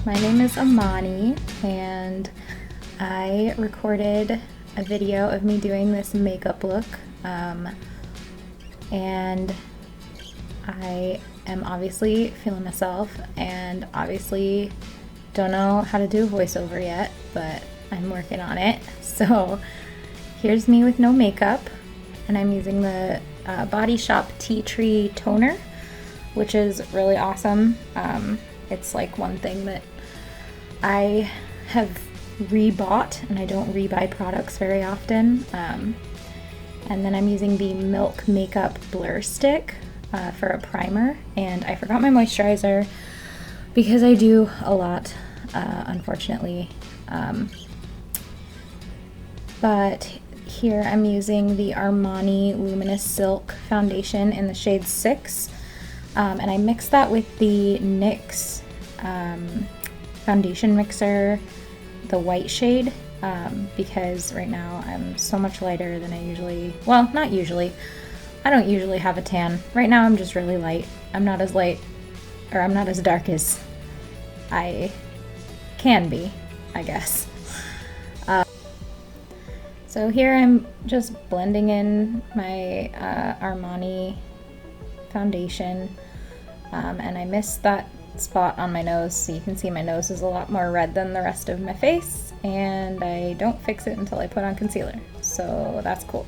My name is Amani, and I recorded a video of me doing this makeup look, and I am obviously feeling myself, and obviously don't know how to do voiceover yet, but I'm working on it. So here's me with no makeup, and I'm using the Body Shop Tea Tree Toner, which is really awesome. It's like one thing that I have rebought, and I don't rebuy products very often. And then I'm using the Milk Makeup Blur Stick for a primer, and I forgot my moisturizer because I do a lot, unfortunately. But here I'm using the Armani Luminous Silk Foundation in the shade 6. And I mixed that with the NYX foundation mixer, the white shade, because right now I'm so much lighter than I usually, well, not usually. I don't usually have a tan. Right now I'm just really light. I'm not as light, or I'm not as dark as I can be, I guess. So here I'm just blending in my Armani foundation, and I missed that spot on my nose, so you can see my nose is a lot more red than the rest of my face, and I don't fix it until I put on concealer, so that's cool.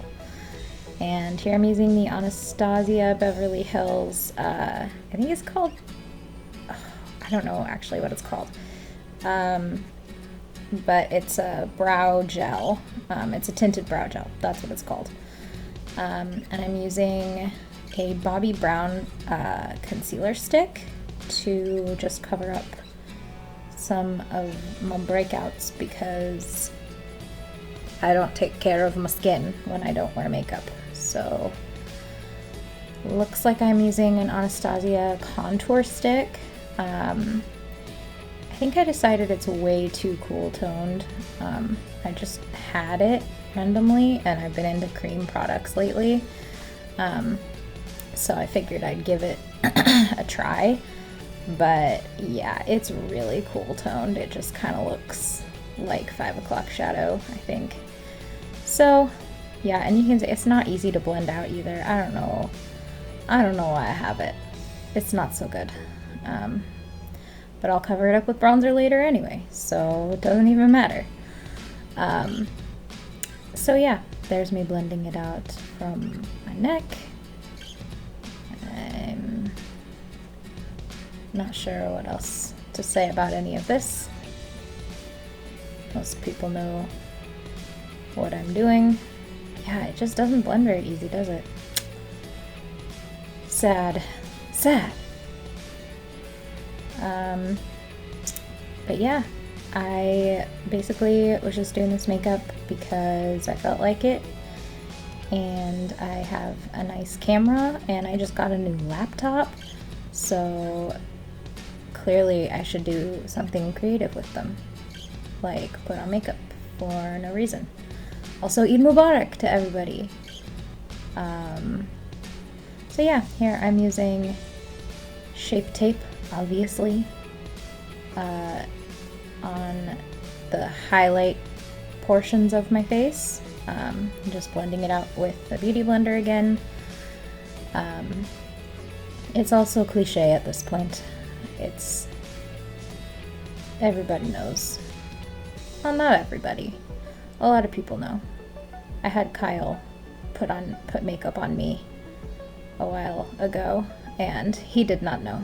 And here I'm using the Anastasia Beverly Hills, I think it's called, I don't know actually what it's called, but it's a brow gel. It's a tinted brow gel, that's what it's called. And I'm using a Bobbi Brown concealer stick to just cover up some of my breakouts because I don't take care of my skin when I don't wear makeup. So looks like I'm using an Anastasia contour stick. I think I decided it's way too cool toned. I just had it randomly, and I've been into cream products lately. So I figured I'd give it a try, but yeah, it's really cool toned. It just kind of looks like 5 o'clock shadow, I think. So yeah, and you can see it's not easy to blend out either. I don't know why I have it. It's not so good. But I'll cover it up with bronzer later anyway, so it doesn't even matter. So yeah, there's me blending it out from my neck. I'm not sure what else to say about any of this. Most people know what I'm doing. Yeah, it just doesn't blend very easy, does it? Sad. Sad. But yeah, I basically was just doing this makeup because I felt like it, and I have a nice camera, and I just got a new laptop, so clearly I should do something creative with them, like put on makeup for no reason. Also, Eid Mubarak to everybody. So yeah, here I'm using Shape Tape, obviously, on the highlight portions of my face. I'm just blending it out with a beauty blender again. It's also cliche at this point. Everybody knows. Well, not everybody. A lot of people know. I had Kyle put makeup on me a while ago, and he did not know,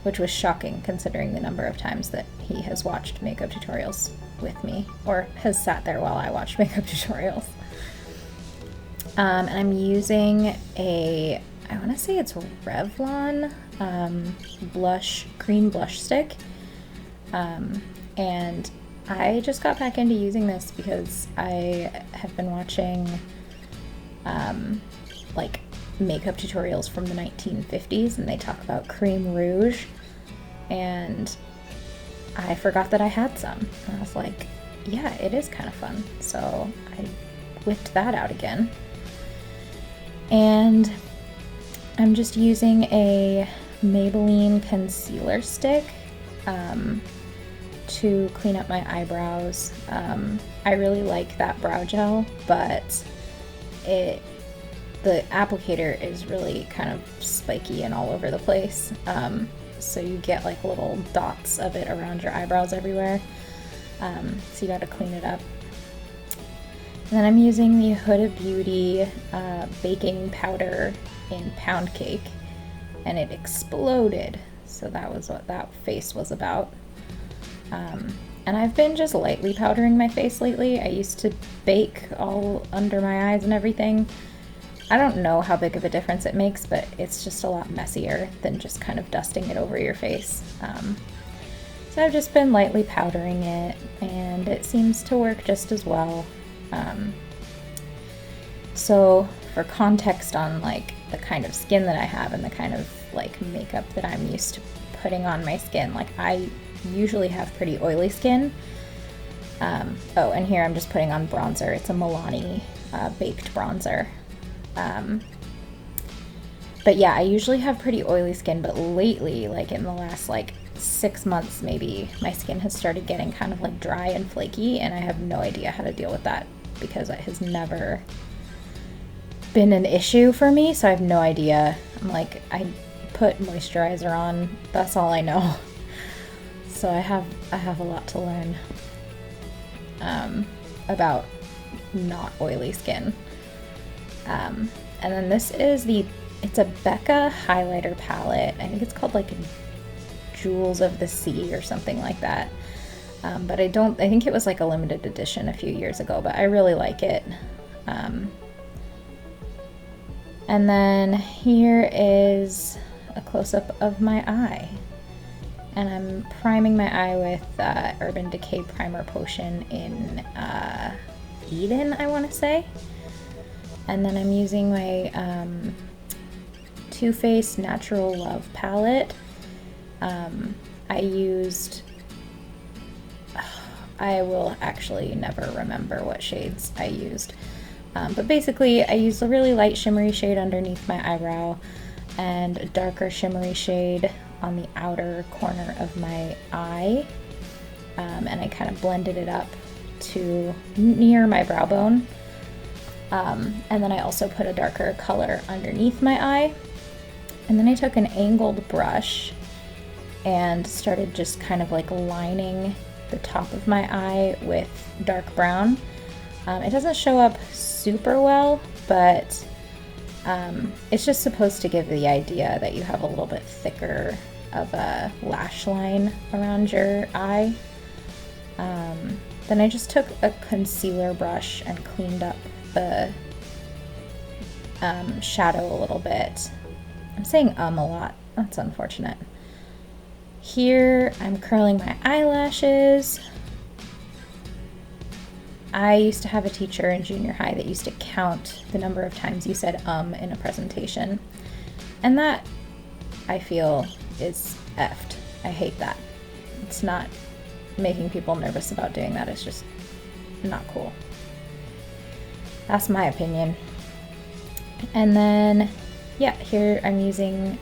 which was shocking considering the number of times that he has watched makeup tutorials with me, or has sat there while I watched makeup tutorials. And I'm using I want to say it's Revlon cream blush stick, and I just got back into using this because I have been watching like makeup tutorials from the 1950s, and they talk about cream rouge, and I forgot that I had some, and I was like, yeah, it is kind of fun, so I whipped that out again. And I'm just using a Maybelline concealer stick, to clean up my eyebrows. I really like that brow gel, but the applicator is really kind of spiky and all over the place. So you get like little dots of it around your eyebrows everywhere. So you gotta clean it up. And then I'm using the Huda Beauty baking powder in Pound Cake, and it exploded. So that was what that face was about. And I've been just lightly powdering my face lately. I used to bake all under my eyes and everything. I don't know how big of a difference it makes, but it's just a lot messier than just kind of dusting it over your face. So I've just been lightly powdering it, and it seems to work just as well. So for context on like the kind of skin that I have and the kind of like makeup that I'm used to putting on my skin, like I usually have pretty oily skin. Oh, and here I'm just putting on bronzer. It's a Milani baked bronzer. But yeah, I usually have pretty oily skin, but lately, like in the last like 6 months maybe, my skin has started getting kind of like dry and flaky, and I have no idea how to deal with that because it has never been an issue for me, so I have no idea. I'm like, I put moisturizer on, that's all I know. So I have a lot to learn about not oily skin. And then this is it's a Becca highlighter palette. I think it's called like Jewels of the Sea or something like that. But I think it was like a limited edition a few years ago, but I really like it. And then here is a close-up of my eye. And I'm priming my eye with Urban Decay Primer Potion in Eden, I want to say. And then I'm using my Too Faced Natural Love palette. I will actually never remember what shades I used. But basically, I used a really light shimmery shade underneath my eyebrow and a darker shimmery shade on the outer corner of my eye. And I kind of blended it up to near my brow bone. And then I also put a darker color underneath my eye. And then I took an angled brush and started just kind of like lining the top of my eye with dark brown. It doesn't show up super well, but it's just supposed to give the idea that you have a little bit thicker of a lash line around your eye. Then I just took a concealer brush and cleaned up the shadow a little bit. I'm saying a lot. That's unfortunate. Here I'm curling my eyelashes. I used to have a teacher in junior high that used to count the number of times you said in a presentation. And that, I feel, is effed. I hate that. It's not making people nervous about doing that. It's just not cool. That's my opinion. And then, yeah, here I'm using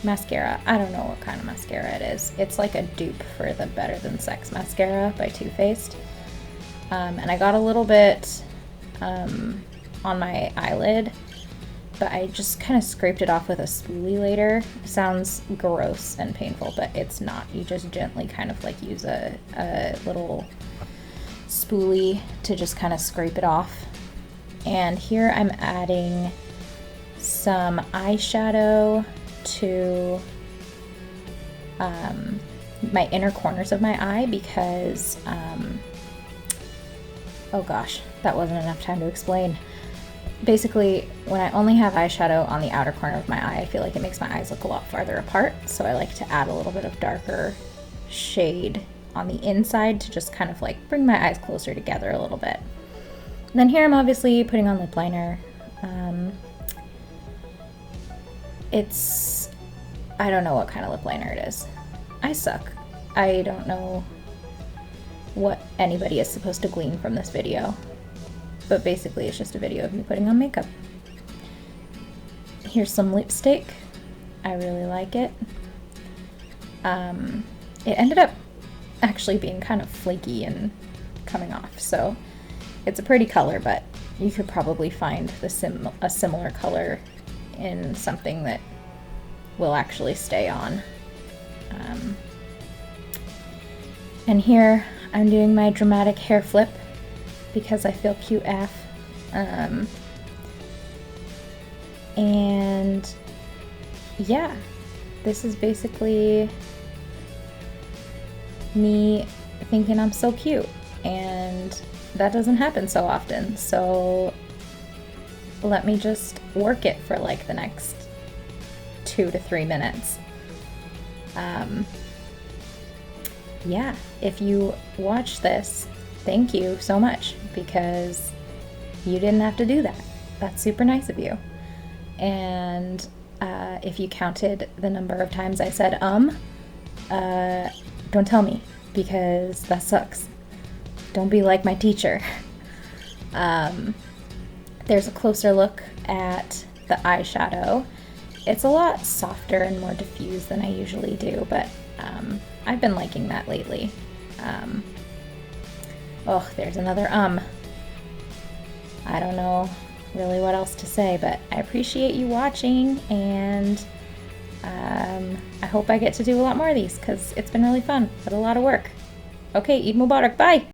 mascara. I don't know what kind of mascara it is. It's like a dupe for the Better Than Sex mascara by Too Faced. And I got a little bit on my eyelid, but I just kind of scraped it off with a spoolie later. Sounds gross and painful, but it's not. You just gently kind of like use a little spoolie to just kind of scrape it off. And here I'm adding some eyeshadow to my inner corners of my eye because oh gosh, that wasn't enough time to explain. Basically, when I only have eyeshadow on the outer corner of my eye, I feel like it makes my eyes look a lot farther apart. So I like to add a little bit of darker shade on the inside to just kind of like bring my eyes closer together a little bit. And then here I'm obviously putting on lip liner. I don't know what kind of lip liner it is. I suck. I don't know what anybody is supposed to glean from this video, but basically it's just a video of me putting on makeup. Here's some lipstick. I really like it. It ended up actually being kind of flaky and coming off. So it's a pretty color, but you could probably find a similar color in something that will actually stay on. And here I'm doing my dramatic hair flip because I feel cute AF. And yeah, this is basically me thinking I'm so cute, and that doesn't happen so often. So let me just work it for like the next 2 to 3 minutes. Yeah, if you watch this, thank you so much, because you didn't have to do that. That's super nice of you. And if you counted the number of times I said don't tell me, because that sucks. Don't be like my teacher. There's a closer look at the eyeshadow. It's a lot softer and more diffused than I usually do, but I've been liking that lately. Oh, there's another I don't know really what else to say, but I appreciate you watching, and I hope I get to do a lot more of these because it's been really fun, but a lot of work. Okay, Eid Mubarak, bye!